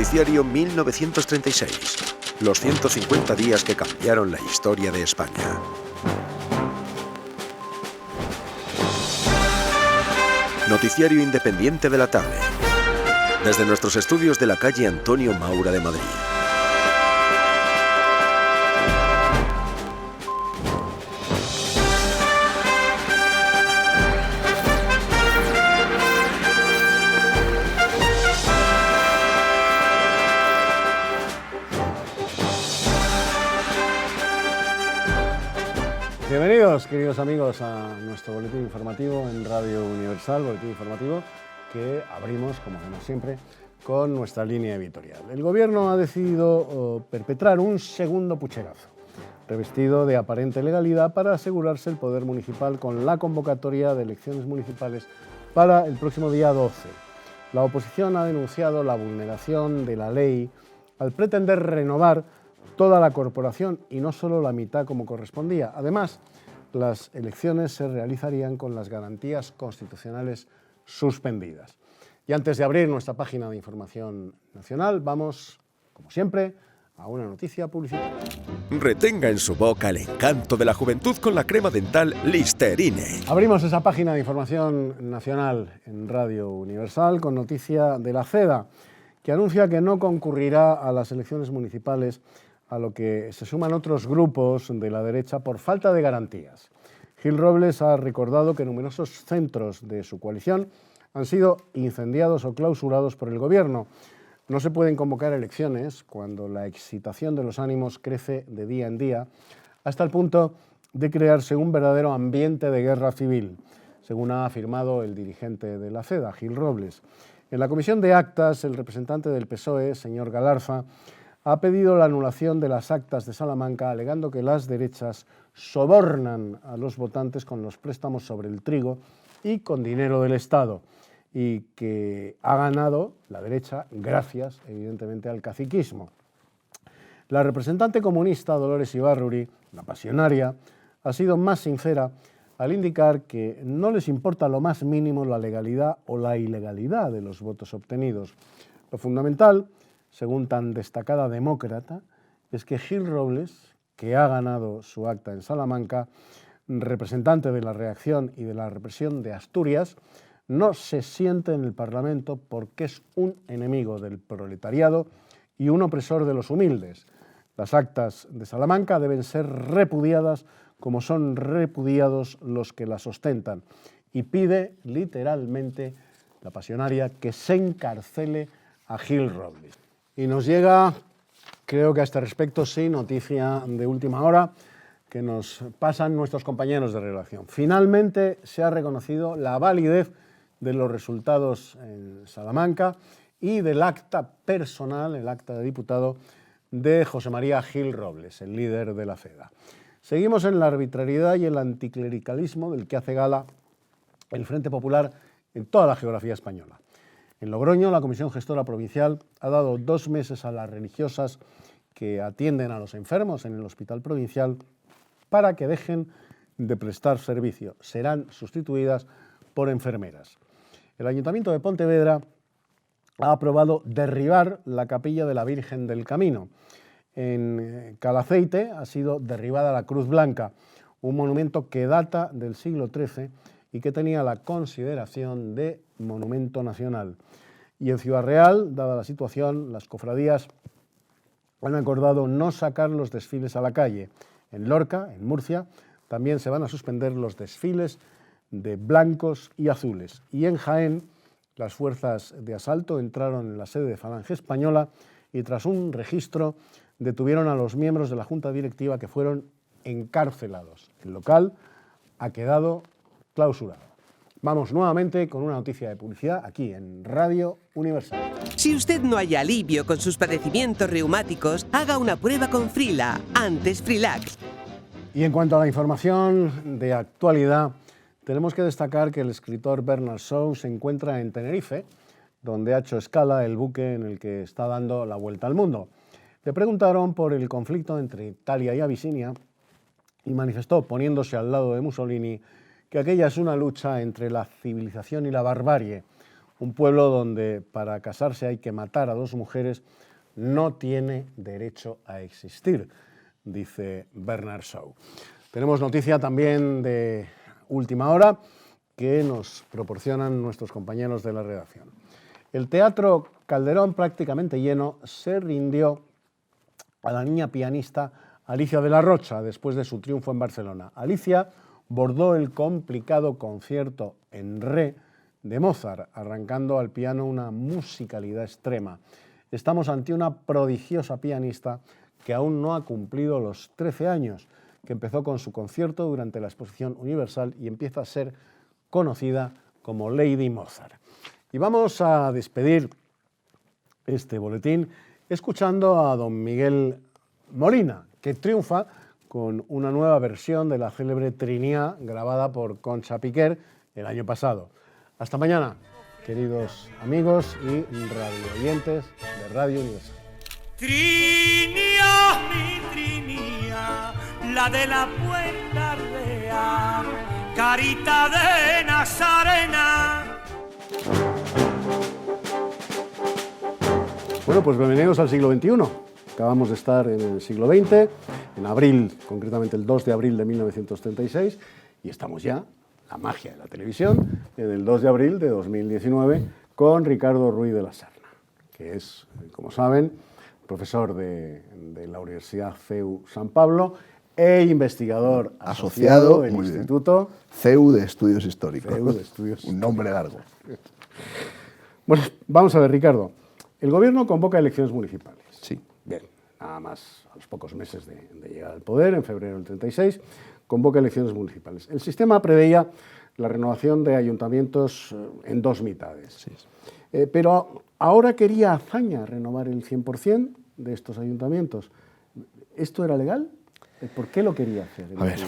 Noticiario 1936. Los 150 días que cambiaron la historia de España. Noticiario independiente de la tarde. Desde nuestros estudios de la calle Antonio Maura de Madrid. Bienvenidos, queridos amigos, a nuestro boletín informativo en Radio Universal, boletín informativo que abrimos, como hacemos siempre, con nuestra línea editorial. El Gobierno ha decidido perpetrar un segundo pucherazo, revestido de aparente legalidad, para asegurarse el poder municipal con la convocatoria de elecciones municipales para el próximo día 12. La oposición ha denunciado la vulneración de la ley al pretender renovar toda la corporación y no solo la mitad como correspondía. Además, las elecciones se realizarían con las garantías constitucionales suspendidas. Y antes de abrir nuestra página de información nacional, vamos, como siempre, a una noticia publicitaria. Retenga en su boca el encanto de la juventud con la crema dental Listerine. Abrimos esa página de información nacional en Radio Universal con noticia de la CEDA, que anuncia que no concurrirá a las elecciones municipales, a lo que se suman otros grupos de la derecha por falta de garantías. Gil Robles ha recordado que numerosos centros de su coalición han sido incendiados o clausurados por el Gobierno. No se pueden convocar elecciones cuando la excitación de los ánimos crece de día en día, hasta el punto de crearse un verdadero ambiente de guerra civil, según ha afirmado el dirigente de la CEDA, Gil Robles. En la comisión de actas, el representante del PSOE, señor Galarza, ha pedido la anulación de las actas de Salamanca, alegando que las derechas sobornan a los votantes con los préstamos sobre el trigo y con dinero del Estado, y que ha ganado la derecha gracias, evidentemente, al caciquismo. La representante comunista Dolores Ibarruri, la pasionaria, ha sido más sincera al indicar que no les importa lo más mínimo la legalidad o la ilegalidad de los votos obtenidos. Lo fundamental, según tan destacada demócrata, es que Gil Robles, que ha ganado su acta en Salamanca, representante de la reacción y de la represión de Asturias, no se siente en el Parlamento porque es un enemigo del proletariado y un opresor de los humildes. Las actas de Salamanca deben ser repudiadas como son repudiados los que las ostentan, y pide literalmente la pasionaria que se encarcele a Gil Robles. Y nos llega, creo que a este respecto sí, noticia de última hora que nos pasan nuestros compañeros de redacción. Finalmente se ha reconocido la validez de los resultados en Salamanca y del acta personal, el acta de diputado de José María Gil Robles, el líder de la CEDA. Seguimos en la arbitrariedad y el anticlericalismo del que hace gala el Frente Popular en toda la geografía española. En Logroño, la Comisión Gestora Provincial ha dado 2 meses a las religiosas que atienden a los enfermos en el Hospital Provincial para que dejen de prestar servicio. Serán sustituidas por enfermeras. El Ayuntamiento de Pontevedra ha aprobado derribar la capilla de la Virgen del Camino. En Calaceite ha sido derribada la Cruz Blanca, un monumento que data del siglo XIII y que tenía la consideración de monumento nacional. Y en Ciudad Real, dada la situación, las cofradías han acordado no sacar los desfiles a la calle. En Lorca, en Murcia, también se van a suspender los desfiles de blancos y azules. Y en Jaén, las fuerzas de asalto entraron en la sede de Falange Española y tras un registro detuvieron a los miembros de la Junta Directiva que fueron encarcelados. El local ha quedado clausurado. Vamos nuevamente con una noticia de publicidad aquí en Radio Universal. Si usted no halla alivio con sus padecimientos reumáticos, haga una prueba con Frila, antes Frilax. Y en cuanto a la información de actualidad, tenemos que destacar que el escritor Bernard Shaw se encuentra en Tenerife, donde ha hecho escala el buque en el que está dando la vuelta al mundo. Le preguntaron por el conflicto entre Italia y Abisinia y manifestó, poniéndose al lado de Mussolini, que aquella es una lucha entre la civilización y la barbarie, un pueblo donde para casarse hay que matar a 2 mujeres, no tiene derecho a existir, dice Bernard Shaw. Tenemos noticia también de última hora que nos proporcionan nuestros compañeros de la redacción. El Teatro Calderón, prácticamente lleno, se rindió a la niña pianista Alicia de la Rocha después de su triunfo en Barcelona. Alicia bordó el complicado concierto en re de Mozart, arrancando al piano una musicalidad extrema. Estamos ante una prodigiosa pianista que aún no ha cumplido los 13 años, que empezó con su concierto durante la Exposición Universal y empieza a ser conocida como Lady Mozart. Y vamos a despedir este boletín escuchando a don Miguel Molina, que triunfa con una nueva versión de la célebre Trinidad grabada por Concha Piquer el año pasado. Hasta mañana, queridos amigos y radioyentes de Radio Universal. Trinidad, mi Trinidad, la de la Puerta Real, carita de Nazarena. Bueno, pues bienvenidos al siglo XXI. Acabamos de estar en el siglo XX, en abril, concretamente el 2 de abril de 1936, y estamos ya, la magia de la televisión, en el 2 de abril de 2019, con Ricardo Ruiz de la Serna, que es, como saben, profesor de la Universidad CEU San Pablo e investigador asociado del Instituto CEU de Estudios Históricos. CEU de Estudios Un nombre largo. Bueno, vamos a ver, Ricardo. El gobierno convoca elecciones municipales. Sí. Bien, nada más a los pocos meses de llegar al poder, en febrero del 36, convoca elecciones municipales. El sistema preveía la renovación de ayuntamientos en 2 mitades. Sí. Pero ahora quería Azaña renovar el 100% de estos ayuntamientos. ¿Esto era legal? ¿Por qué lo quería hacer? A ver,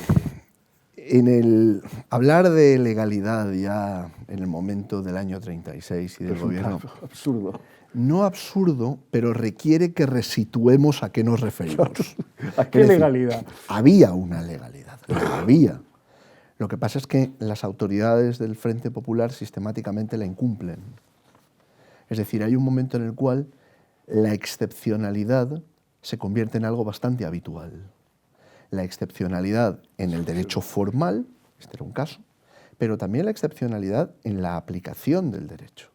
hablar de legalidad ya en el momento del año 36 y del gobierno... Absurdo. No absurdo, pero requiere que resituemos a qué nos referimos. ¿A qué legalidad? Había una legalidad, la había. Lo que pasa es que las autoridades del Frente Popular sistemáticamente la incumplen. Es decir, hay un momento en el cual la excepcionalidad se convierte en algo bastante habitual. La excepcionalidad en el derecho formal, este era un caso, pero también la excepcionalidad en la aplicación del derecho.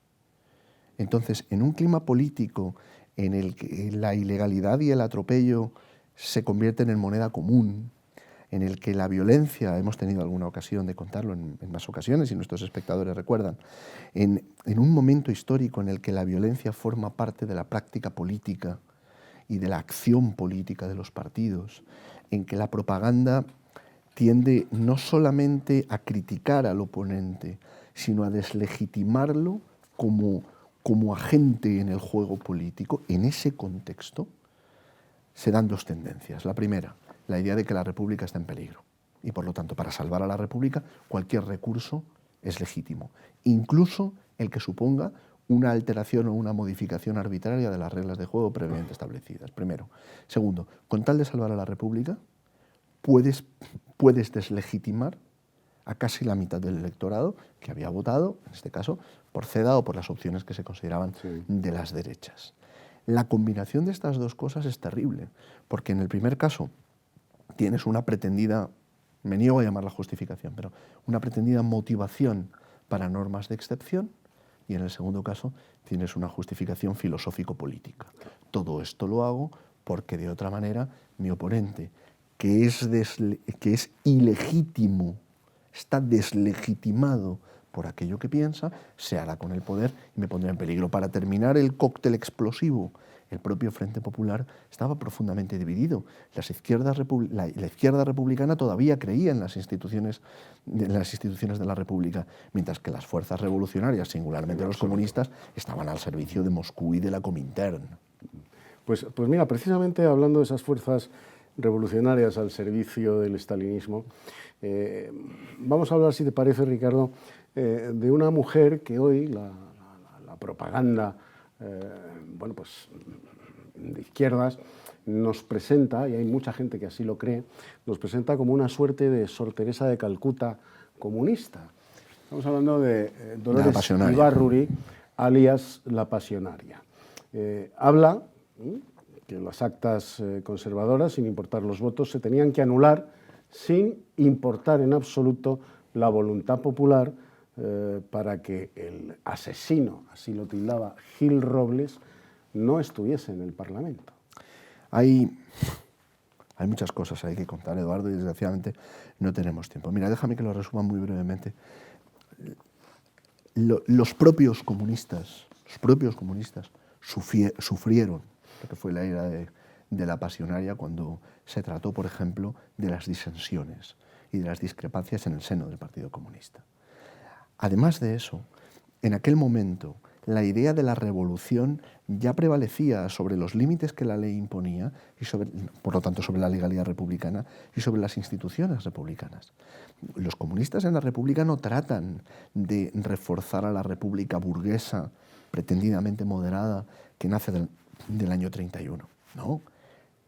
Entonces, en un clima político en el que la ilegalidad y el atropello se convierten en moneda común, en el que la violencia, hemos tenido alguna ocasión de contarlo en más ocasiones y nuestros espectadores recuerdan, en un momento histórico en el que la violencia forma parte de la práctica política y de la acción política de los partidos, en que la propaganda tiende no solamente a criticar al oponente, sino a deslegitimarlo como agente en el juego político. En ese contexto se dan 2 tendencias. La primera, la idea de que la República está en peligro y, por lo tanto, para salvar a la República, cualquier recurso es legítimo, incluso el que suponga una alteración o una modificación arbitraria de las reglas de juego previamente establecidas. Primero. Segundo, con tal de salvar a la República, puedes deslegitimar a casi la mitad del electorado que había votado, en este caso, por CEDA o por las opciones que se consideraban de las derechas. La combinación de estas 2 cosas es terrible, porque en el primer caso tienes una pretendida, me niego a llamarla justificación, pero una pretendida motivación para normas de excepción, y en el segundo caso tienes una justificación filosófico-política. Todo esto lo hago porque de otra manera mi oponente, que es ilegítimo, está deslegitimado por aquello que piensa, se hará con el poder y me pondrá en peligro. Para terminar el cóctel explosivo, el propio Frente Popular estaba profundamente dividido. La izquierda republicana todavía creía en las instituciones de la República, mientras que las fuerzas revolucionarias, singularmente los comunistas, estaban al servicio de Moscú y de la Comintern. Pues mira, precisamente hablando de esas fuerzas revolucionarias al servicio del estalinismo, vamos a hablar, si te parece, Ricardo, de una mujer que hoy la propaganda de izquierdas nos presenta, y hay mucha gente que así lo cree, nos presenta como una suerte de Sor Teresa de Calcuta comunista. Estamos hablando de Dolores Ibárruri, alias La Pasionaria. Habla que las actas conservadoras, sin importar los votos, se tenían que anular sin importar en absoluto la voluntad popular para que el asesino, así lo tildaba Gil Robles, no estuviese en el Parlamento. Hay muchas cosas ahí que contar, Eduardo, y desgraciadamente no tenemos tiempo. Mira, déjame que lo resuma muy brevemente. Los propios comunistas sufrieron lo que fue la era de la Pasionaria cuando se trató, por ejemplo, de las disensiones y de las discrepancias en el seno del Partido Comunista. Además de eso, en aquel momento, la idea de la revolución ya prevalecía sobre los límites que la ley imponía y por lo tanto sobre la legalidad republicana y sobre las instituciones republicanas. Los comunistas en la República no tratan de reforzar a la República burguesa pretendidamente moderada que nace del año 31. No,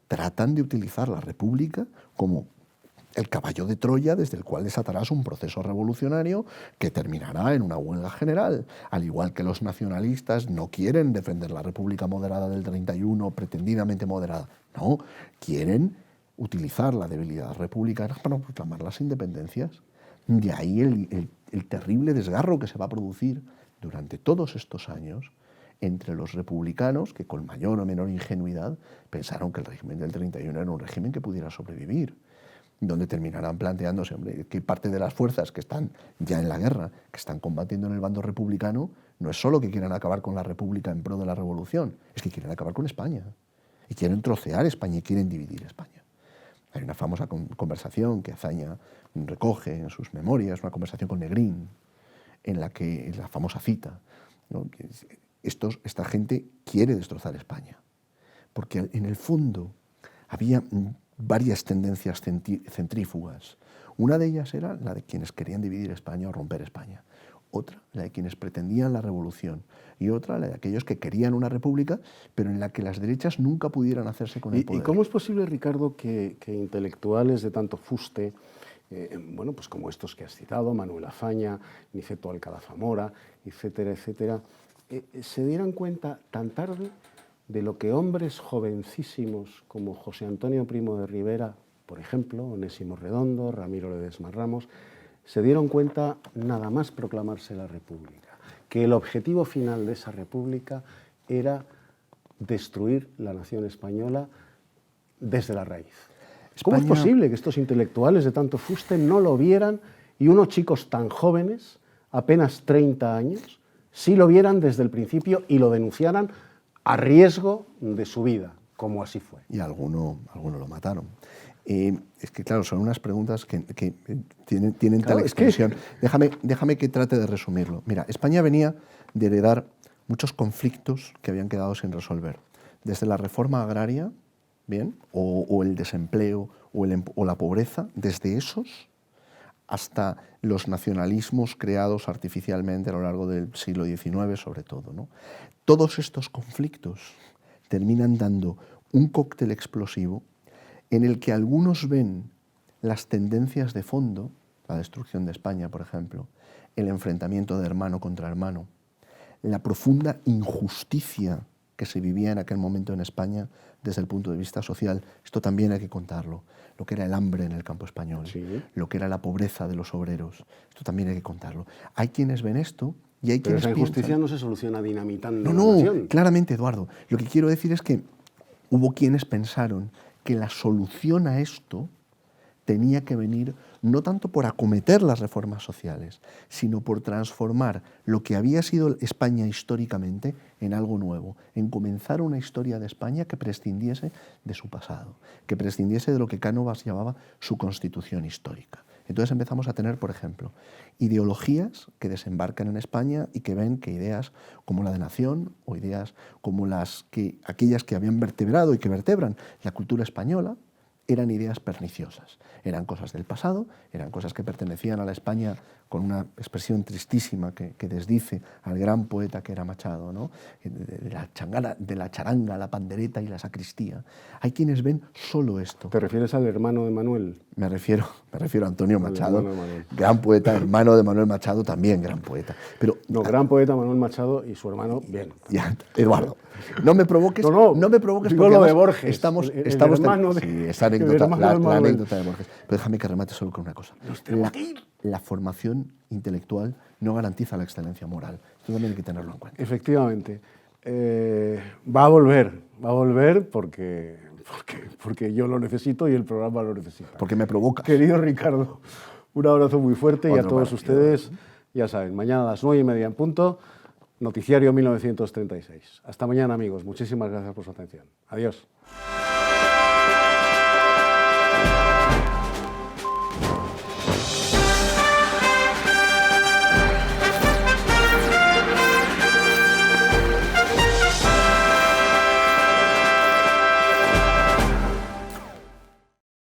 tratan de utilizar la República como el caballo de Troya desde el cual desatarás un proceso revolucionario que terminará en una huelga general. Al igual que los nacionalistas no quieren defender la República moderada del 31, pretendidamente moderada. No, quieren utilizar la debilidad republicana para proclamar las independencias. De ahí el terrible desgarro que se va a producir durante todos estos años entre los republicanos, que con mayor o menor ingenuidad pensaron que el régimen del 31 era un régimen que pudiera sobrevivir, donde terminarán planteándose, hombre, que parte de las fuerzas que están ya en la guerra, que están combatiendo en el bando republicano, no es solo que quieran acabar con la República en pro de la revolución, es que quieren acabar con España, y quieren trocear España y quieren dividir España. Hay una famosa conversación que Azaña recoge en sus memorias, una conversación con Negrín, en la que la famosa cita, ¿no? Esta gente quiere destrozar España, porque en el fondo había varias tendencias centrífugas. Una de ellas era la de quienes querían dividir España o romper España. Otra, la de quienes pretendían la revolución. Y otra, la de aquellos que querían una república, pero en la que las derechas nunca pudieran hacerse con el poder. ¿Y cómo es posible, Ricardo, que intelectuales de tanto fuste, bueno, pues como estos que has citado, Manuel Azaña, Niceto Alcalá Zamora, etcétera, etcétera, se dieran cuenta tan tarde de lo que hombres jovencísimos como José Antonio Primo de Rivera, por ejemplo, Onésimo Redondo, Ramiro Ledesma Ramos, se dieron cuenta nada más proclamarse la República, que el objetivo final de esa República era destruir la nación española desde la raíz? ¿Cómo es posible que estos intelectuales de tanto fuste no lo vieran y unos chicos tan jóvenes, apenas 30 años, sí lo vieran desde el principio y lo denunciaran a riesgo de su vida, como así fue? Y alguno lo mataron. Es que, claro, son unas preguntas que tienen tal extensión. Déjame que trate de resumirlo. Mira, España venía de heredar muchos conflictos que habían quedado sin resolver. Desde la reforma agraria, ¿bien? O el desempleo o la pobreza, desde esos hasta los nacionalismos creados artificialmente a lo largo del siglo XIX, sobre todo, ¿no? Todos estos conflictos terminan dando un cóctel explosivo en el que algunos ven las tendencias de fondo, la destrucción de España, por ejemplo, el enfrentamiento de hermano contra hermano, la profunda injusticia que se vivía en aquel momento en España desde el punto de vista social. Esto también hay que contarlo. Lo que era el hambre en el campo español, sí, lo que era la pobreza de los obreros. Esto también hay que contarlo. Hay quienes ven esto y hay quienes piensan... Pero esa injusticia no se soluciona dinamitando la nación. No, claramente, Eduardo. Lo que quiero decir es que hubo quienes pensaron que la solución a esto tenía que venir no tanto por acometer las reformas sociales, sino por transformar lo que había sido España históricamente en algo nuevo, en comenzar una historia de España que prescindiese de su pasado, que prescindiese de lo que Cánovas llamaba su constitución histórica. Entonces empezamos a tener, por ejemplo, ideologías que desembarcan en España y que ven que ideas como la de nación o ideas como aquellas que habían vertebrado y que vertebran la cultura española, eran ideas perniciosas, eran cosas del pasado, eran cosas que pertenecían a la España con una expresión tristísima que desdice al gran poeta que era Machado, ¿no? de la charanga, la pandereta y la sacristía. Hay quienes ven solo esto. ¿Te refieres al hermano de Manuel? Me refiero a Antonio Machado, hermano de Manuel. gran poeta, hermano de Manuel Machado, también gran poeta. Pero, No, gran poeta Manuel Machado y su hermano, bien. ya, Eduardo, no me provoques, No me provoques digo porque lo de además Borges, estamos el sí, hermano esa el anécdota, hermano la de Manuel. anécdota de Borges. Pero déjame que remate solo con una cosa. La formación intelectual no garantiza la excelencia moral. Esto también hay que tenerlo en cuenta. Efectivamente. Va a volver porque yo lo necesito y el programa lo necesita. Porque me provoca. Querido Ricardo, un abrazo muy fuerte y a Otro todos para ustedes, ya saben, mañana a las 9:30 en punto, Noticiario 1936. Hasta mañana, amigos. Muchísimas gracias por su atención. Adiós.